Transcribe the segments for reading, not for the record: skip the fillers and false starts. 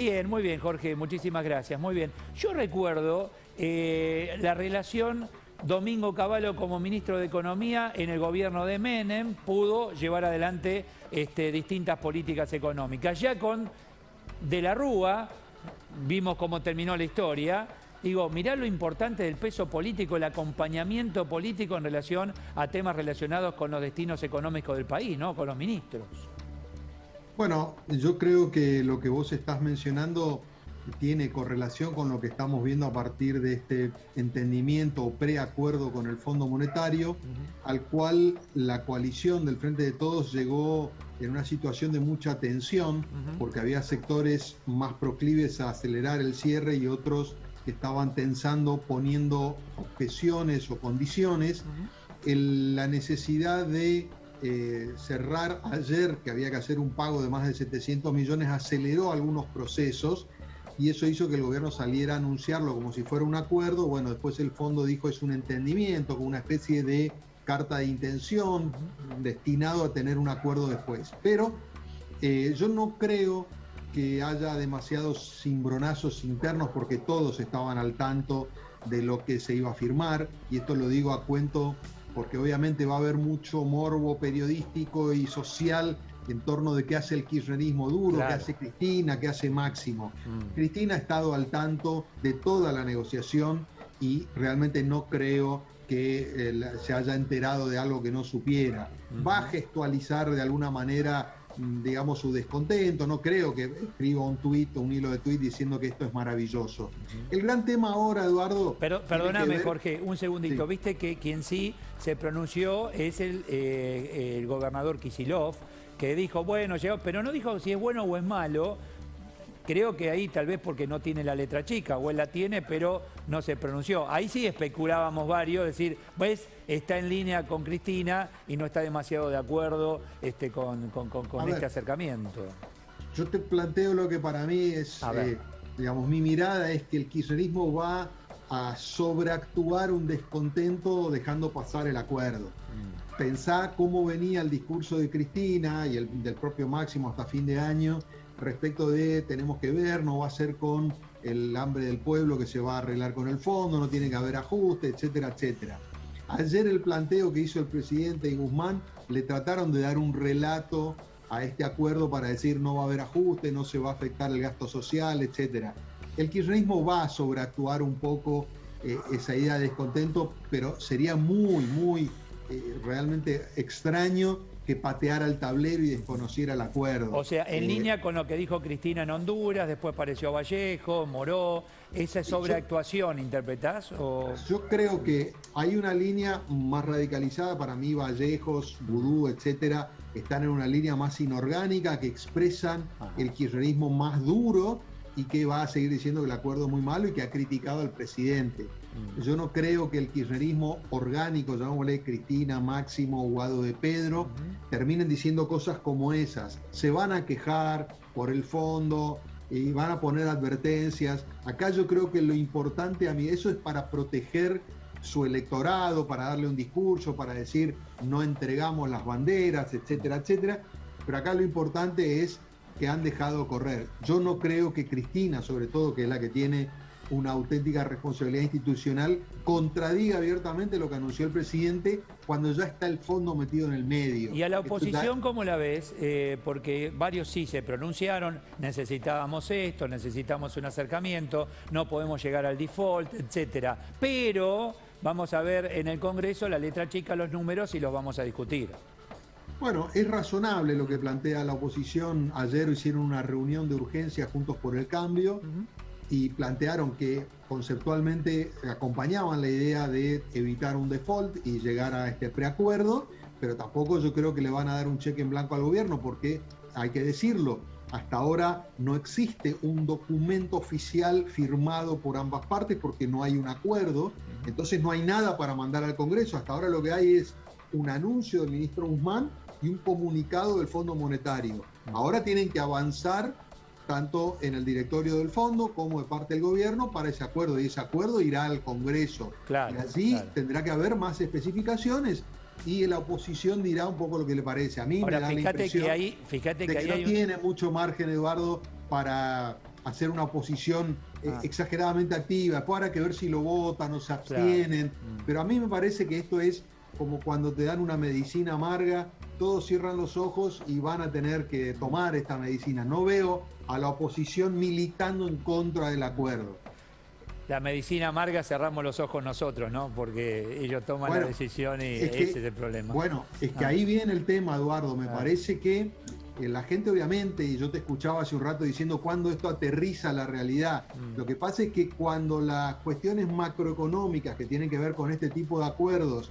Bien, muy bien, Jorge, muchísimas gracias, muy bien. Yo recuerdo la relación Domingo Cavallo como ministro de Economía en el gobierno de Menem, pudo llevar adelante distintas políticas económicas. Ya con De la Rúa, vimos cómo terminó la historia. Digo, mirá lo importante del peso político, el acompañamiento político en relación a temas relacionados con los destinos económicos del país, ¿no? Con los ministros. Bueno, yo creo que lo que vos estás mencionando tiene correlación con lo que estamos viendo a partir de este entendimiento o preacuerdo con el Fondo Monetario, al cual la coalición del Frente de Todos llegó en una situación de mucha tensión, porque había sectores más proclives a acelerar el cierre y otros que estaban tensando, poniendo objeciones o condiciones. La necesidad de cerrar ayer, que había que hacer un pago de más de 700 millones, aceleró algunos procesos y eso hizo que el gobierno saliera a anunciarlo como si fuera un acuerdo. Bueno, después el fondo dijo es un entendimiento, con una especie de carta de intención destinado a tener un acuerdo después. Pero yo no creo que haya demasiados cimbronazos internos porque todos estaban al tanto de lo que se iba a firmar, y esto lo digo a cuento porque obviamente va a haber mucho morbo periodístico y social en torno de qué hace el kirchnerismo duro, claro, qué hace Cristina, qué hace Máximo. Cristina ha estado al tanto de toda la negociación y realmente no creo que se haya enterado de algo que no supiera. Va a gestualizar de alguna manera, digamos, su descontento. No creo que escriba un tuit o un hilo de tuit diciendo que esto es maravilloso. El gran tema ahora, Eduardo... Pero perdóname, Jorge, un segundito. Sí. Viste que quien sí se pronunció es el gobernador Kicillof, que dijo, bueno, pero no dijo si es bueno o es malo. Creo que ahí tal vez porque no tiene la letra chica, o él la tiene, pero no se pronunció. Ahí sí especulábamos varios, decir, pues está en línea con Cristina y no está demasiado de acuerdo con este acercamiento. Yo te planteo lo que para mí es, digamos, mi mirada es que el kirchnerismo va a sobreactuar un descontento dejando pasar el acuerdo. Pensá cómo venía el discurso de Cristina y del propio Máximo hasta fin de año, respecto de tenemos que ver, no va a ser con el hambre del pueblo que se va a arreglar con el fondo, no tiene que haber ajuste, etcétera, etcétera. Ayer el planteo que hizo el presidente y Guzmán, le trataron de dar un relato a este acuerdo para decir no va a haber ajuste, no se va a afectar el gasto social, etcétera. El kirchnerismo va a sobreactuar un poco esa idea de descontento, pero sería muy realmente extraño que pateara el tablero y desconociera el acuerdo. O sea, en línea con lo que dijo Cristina en Honduras, después apareció Vallejo, Moró, ¿esa sobreactuación interpretás? ¿O? Yo creo que hay una línea más radicalizada. Para mí Vallejos, Vudú, etcétera, están en una línea más inorgánica, que expresan el kirchnerismo más duro y que va a seguir diciendo que el acuerdo es muy malo y que ha criticado al presidente. Yo no creo que el kirchnerismo orgánico, llamémosle Cristina, Máximo, Guado de Pedro, terminen diciendo cosas como esas. Se van a quejar por el fondo y van a poner advertencias. Acá yo creo que lo importante, a mí, eso es para proteger su electorado, para darle un discurso, para decir no entregamos las banderas, etcétera, etcétera. Pero acá lo importante es que han dejado correr. Yo no creo que Cristina, sobre todo, que es la que tiene una auténtica responsabilidad institucional, contradiga abiertamente lo que anunció el presidente cuando ya está el fondo metido en el medio. ¿Y a la oposición cómo la ves? Porque varios sí se pronunciaron, necesitábamos esto, necesitamos un acercamiento, no podemos llegar al default, etcétera. Pero vamos a ver en el Congreso la letra chica, los números, y los vamos a discutir. Bueno, es razonable lo que plantea la oposición. Ayer hicieron una reunión de urgencia Juntos por el Cambio y plantearon que conceptualmente acompañaban la idea de evitar un default y llegar a este preacuerdo, pero tampoco yo creo que le van a dar un cheque en blanco al gobierno, porque hay que decirlo, hasta ahora no existe un documento oficial firmado por ambas partes porque no hay un acuerdo, entonces no hay nada para mandar al Congreso. Hasta ahora lo que hay es un anuncio del ministro Guzmán y un comunicado del Fondo Monetario. Ahora tienen que avanzar tanto en el directorio del fondo como de parte del gobierno para ese acuerdo, y ese acuerdo irá al Congreso. Claro, y allí tendrá que haber más especificaciones y la oposición dirá un poco lo que le parece. A mí ahora, me da la impresión que ahí no tiene mucho margen, Eduardo, para hacer una oposición exageradamente activa, después habrá que ver si lo votan o se abstienen, claro. Pero a mí me parece que esto es como cuando te dan una medicina amarga, todos cierran los ojos y van a tener que tomar esta medicina. No veo a la oposición militando en contra del acuerdo. La medicina amarga cerramos los ojos nosotros, ¿no? Porque ellos toman la decisión y ese es el problema. Bueno, es que ahí viene el tema, Eduardo. Me parece que la gente obviamente, y yo te escuchaba hace un rato diciendo cuándo esto aterriza a la realidad. Lo que pasa es que cuando las cuestiones macroeconómicas que tienen que ver con este tipo de acuerdos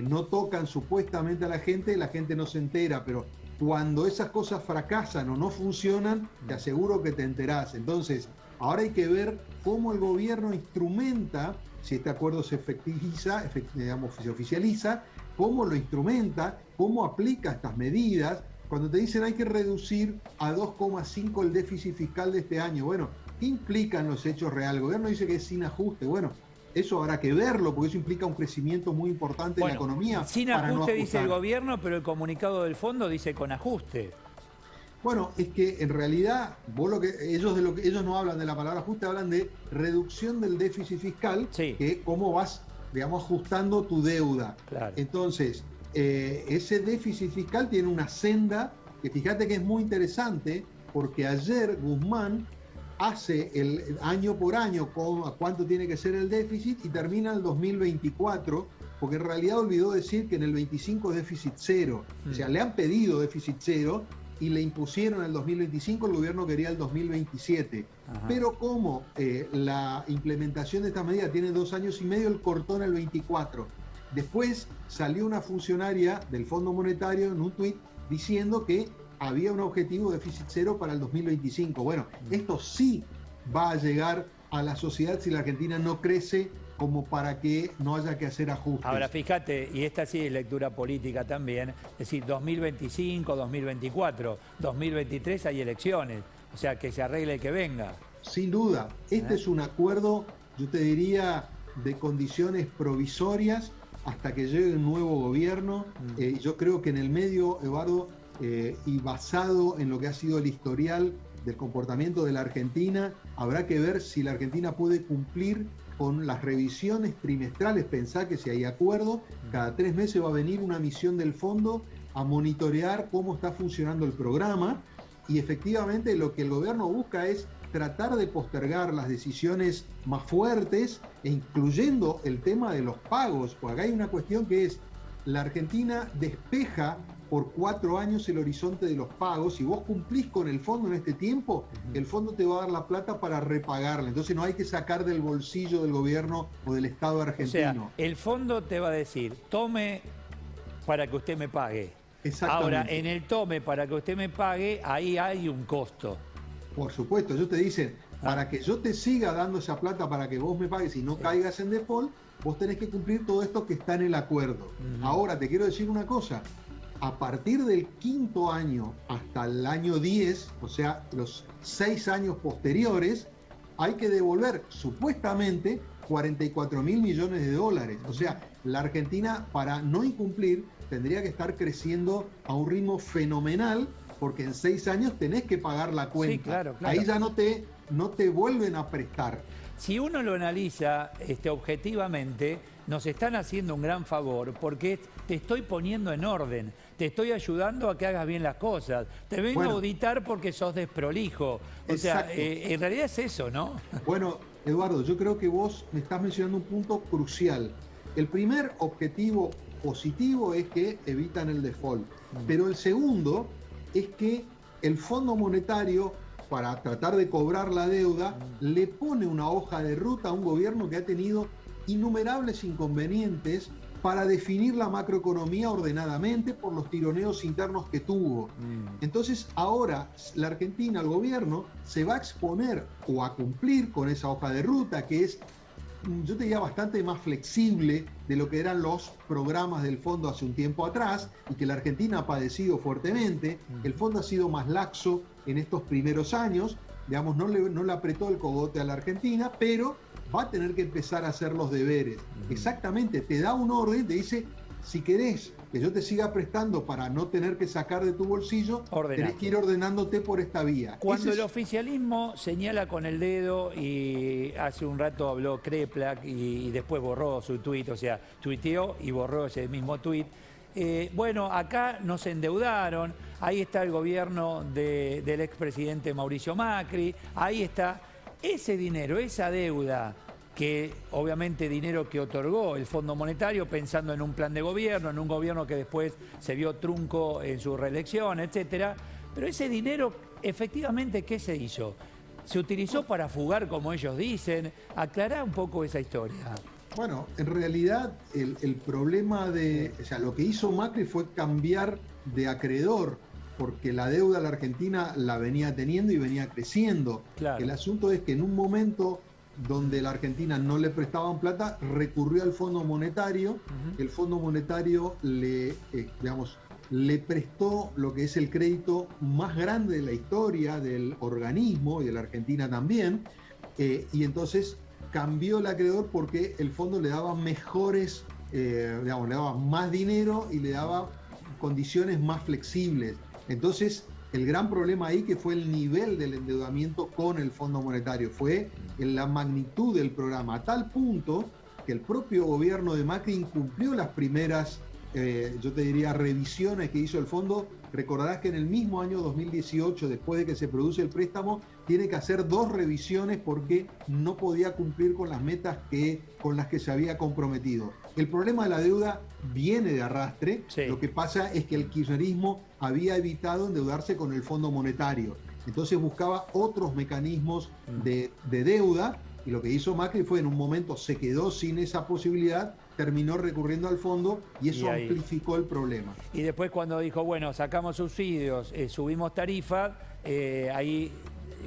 no tocan supuestamente a la gente no se entera, pero cuando esas cosas fracasan o no funcionan, te aseguro que te enterás. Entonces, ahora hay que ver cómo el gobierno instrumenta, si este acuerdo se efectiviza, se oficializa, cómo lo instrumenta, cómo aplica estas medidas. Cuando te dicen hay que reducir a 2,5 el déficit fiscal de este año, bueno, ¿qué implican los hechos reales? El gobierno dice que es sin ajuste. Bueno, eso habrá que verlo, porque eso implica un crecimiento muy importante en la economía. Sin ajuste dice el gobierno, pero el comunicado del fondo dice con ajuste. Bueno, es que en realidad ellos no hablan de la palabra ajuste, hablan de reducción del déficit fiscal, que cómo vas, digamos, ajustando tu deuda. Claro. Entonces, ese déficit fiscal tiene una senda que fíjate que es muy interesante, porque ayer Guzmán hace el año por año cuánto tiene que ser el déficit y termina el 2024, porque en realidad olvidó decir que en el 25 es déficit cero. O sea, le han pedido déficit cero y le impusieron el 2025, el gobierno quería el 2027. Ajá. Pero como la implementación de esta medida tiene 2 años y medio, él cortó en el 24. Después salió una funcionaria del Fondo Monetario en un tuit diciendo que había un objetivo de déficit cero para el 2025. Bueno, esto sí va a llegar a la sociedad si la Argentina no crece como para que no haya que hacer ajustes. Ahora, fíjate, y esta sí es lectura política también, es decir, 2025, 2024, 2023 hay elecciones, o sea, que se arregle que venga. Sin duda, este es un acuerdo, yo te diría, de condiciones provisorias hasta que llegue un nuevo gobierno. Yo creo que en el medio, Eduardo, y basado en lo que ha sido el historial del comportamiento de la Argentina, habrá que ver si la Argentina puede cumplir con las revisiones trimestrales. Pensá que si hay acuerdo, cada 3 meses va a venir una misión del fondo a monitorear cómo está funcionando el programa, y efectivamente lo que el gobierno busca es tratar de postergar las decisiones más fuertes, e incluyendo el tema de los pagos, porque acá hay una cuestión que es, la Argentina despeja por 4 años el horizonte de los pagos. Si vos cumplís con el fondo en este tiempo, el fondo te va a dar la plata para repagarle. Entonces no hay que sacar del bolsillo del gobierno o del Estado argentino. O sea, el fondo te va a decir, tome para que usted me pague. Exactamente. Ahora, en el tome para que usted me pague, ahí hay un costo. Por supuesto, ellos te dicen, para que yo te siga dando esa plata para que vos me pagues y no caigas en default, vos tenés que cumplir todo esto que está en el acuerdo. Ahora, te quiero decir una cosa. A partir del 5.º año hasta el año 10, o sea, los 6 años posteriores, hay que devolver supuestamente 44.000 millones de dólares. O sea, la Argentina, para no incumplir, tendría que estar creciendo a un ritmo fenomenal, porque en 6 años tenés que pagar la cuenta. Sí, claro. Ahí ya no te vuelven a prestar. Si uno lo analiza objetivamente, nos están haciendo un gran favor, porque te estoy poniendo en orden, te estoy ayudando a que hagas bien las cosas, te vengo a auditar porque sos desprolijo. O sea, en realidad es eso, ¿no? Bueno, Eduardo, yo creo que vos me estás mencionando un punto crucial. El primer objetivo positivo es que evitan el default, pero el segundo es que el Fondo Monetario, para tratar de cobrar la deuda, le pone una hoja de ruta a un gobierno que ha tenido innumerables inconvenientes para definir la macroeconomía ordenadamente por los tironeos internos que tuvo. Entonces ahora la Argentina, el gobierno, se va a exponer o a cumplir con esa hoja de ruta que es, yo te diría, bastante más flexible de lo que eran los programas del fondo hace un tiempo atrás, y que la Argentina ha padecido fuertemente. El fondo ha sido más laxo en estos primeros años, digamos, no le apretó el cogote a la Argentina, pero va a tener que empezar a hacer los deberes. Exactamente, te da un orden, te dice si querés que yo te siga prestando para no tener que sacar de tu bolsillo, tenés que ir ordenándote por esta vía. Cuando el oficialismo señala con el dedo, y hace un rato habló Kreplak y después borró su tuit, o sea, tuiteó y borró ese mismo tuit. Bueno, acá nos endeudaron, ahí está el gobierno del expresidente Mauricio Macri, ahí está ese dinero, esa deuda, que obviamente dinero que otorgó el Fondo Monetario pensando en un plan de gobierno, en un gobierno que después se vio trunco en su reelección, etcétera. Pero ese dinero, efectivamente, ¿qué se hizo? ¿Se utilizó para fugar, como ellos dicen? Aclará un poco esa historia. Bueno, en realidad el problema o sea, lo que hizo Macri fue cambiar de acreedor, porque la deuda de la Argentina la venía teniendo y venía creciendo. Claro. El asunto es que en un momento donde la Argentina no le prestaban plata, recurrió al Fondo Monetario. El Fondo Monetario le prestó lo que es el crédito más grande de la historia del organismo y de la Argentina también, y entonces cambió el acreedor porque el fondo le daba mejores, le daba más dinero y le daba condiciones más flexibles. Entonces, el gran problema ahí que fue el nivel del endeudamiento con el Fondo Monetario, fue en la magnitud del programa, a tal punto que el propio gobierno de Macri incumplió las primeras, yo te diría, revisiones que hizo el fondo. Recordarás que en el mismo año 2018, después de que se produce el préstamo, tiene que hacer 2 revisiones porque no podía cumplir con las metas con las que se había comprometido. El problema de la deuda viene de arrastre. Sí. Lo que pasa es que el kirchnerismo había evitado endeudarse con el Fondo Monetario. Entonces buscaba otros mecanismos de deuda, y lo que hizo Macri fue, en un momento se quedó sin esa posibilidad, terminó recurriendo al fondo y eso amplificó el problema. Y después, cuando dijo, bueno, sacamos subsidios, subimos tarifas, ahí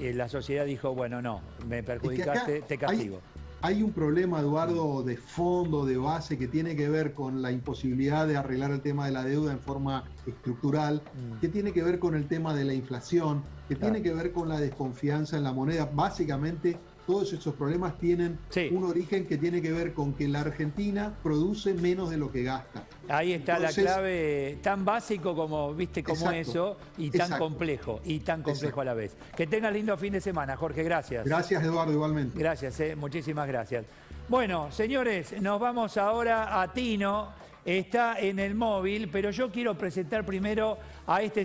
la sociedad dijo, bueno, no, me perjudicaste, te castigo. Hay un problema, Eduardo, de fondo, de base, que tiene que ver con la imposibilidad de arreglar el tema de la deuda en forma estructural, que tiene que ver con el tema de la inflación, que tiene que ver con la desconfianza en la moneda. Básicamente, todos esos problemas tienen un origen que tiene que ver con que la Argentina produce menos de lo que gasta. Ahí está. Entonces, la clave, tan básico como, viste, como eso, y tan complejo, a la vez. Que tengas lindo fin de semana, Jorge, gracias. Gracias, Eduardo, igualmente. Gracias, muchísimas gracias. Bueno, señores, nos vamos ahora a Tino, está en el móvil, pero yo quiero presentar primero a este